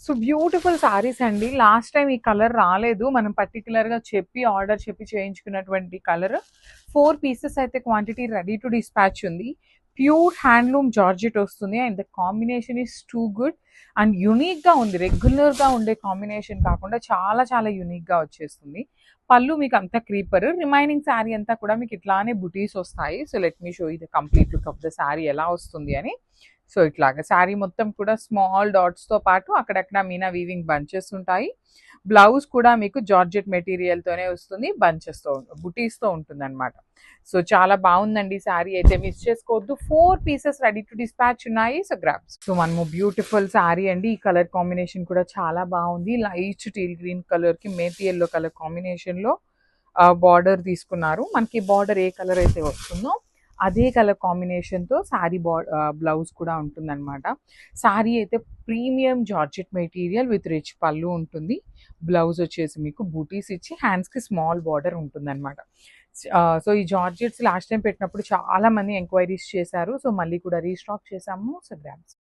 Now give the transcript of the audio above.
So beautiful saris అండి. Last time ఈ colour రాలేదు, మనం పర్టికులర్గా చెప్పి ఆర్డర్ చెప్పి చేయించుకున్నటువంటి కలర్. 4 పీసెస్ అయితే క్వాంటిటీ రెడీ టు డిస్పాచ్ ఉంది. ప్యూర్ హ్యాండ్లూమ్ జార్జెట్ వస్తుంది and the combination is too good and యూనిక్గా ఉంది. రెగ్యులర్గా ఉండే కాంబినేషన్ కాకుండా చాలా చాలా యూనిక్గా వచ్చేస్తుంది. పళ్ళు మీకు అంతా క్రీపర్, రిమైనింగ్ శారీ అంతా కూడా మీకు ఇట్లానే బుటీస్ వస్తాయి. సో లెట్ మీ షో ఇది complete look of the sari ఎలా వస్తుంది అని. సో ఇట్లాగా శారీ మొత్తం కూడా స్మాల్ డాట్స్తో పాటు అక్కడక్కడ మీనా వీవింగ్ బంచెస్ ఉంటాయి. బ్లౌజ్ కూడా మీకు జార్జెట్ మెటీరియల్తోనే వస్తుంది, బంచెస్తో బుటీస్తో ఉంటుంది అనమాట. సో చాలా బాగుందండి శారీ, అయితే మిస్ చేసుకోవద్దు. 4 పీసెస్ రెడీ టు డిస్పాచ్ ఉన్నాయి. So grabs. సో మనము బ్యూటిఫుల్ శారీ అండి. ఈ కలర్ కాంబినేషన్ కూడా చాలా బాగుంది. లైట్ టీల్ గ్రీన్ కలర్కి మేతి ఎల్లో కలర్ కాంబినేషన్లో బార్డర్ తీసుకున్నారు. మనకి బార్డర్ ఏ కలర్ అయితే వస్తుందో అదే కలర్ కాంబినేషన్తో శారీ బ్లౌజ్ కూడా ఉంటుందన్నమాట. శారీ అయితే premium georgette material with rich పళ్ళు ఉంటుంది. బ్లౌజ్ వచ్చేసి మీకు బూటీస్ ఇచ్చి హ్యాండ్స్కి స్మాల్ బార్డర్ ఉంటుందన్నమాట. సో ఈ జార్జెట్స్ లాస్ట్ టైం పెట్టినప్పుడు చాలా మంది ఎంక్వైరీస్ చేశారు. సో మళ్ళీ కూడా రీస్టాక్ చేసాము. So grabs.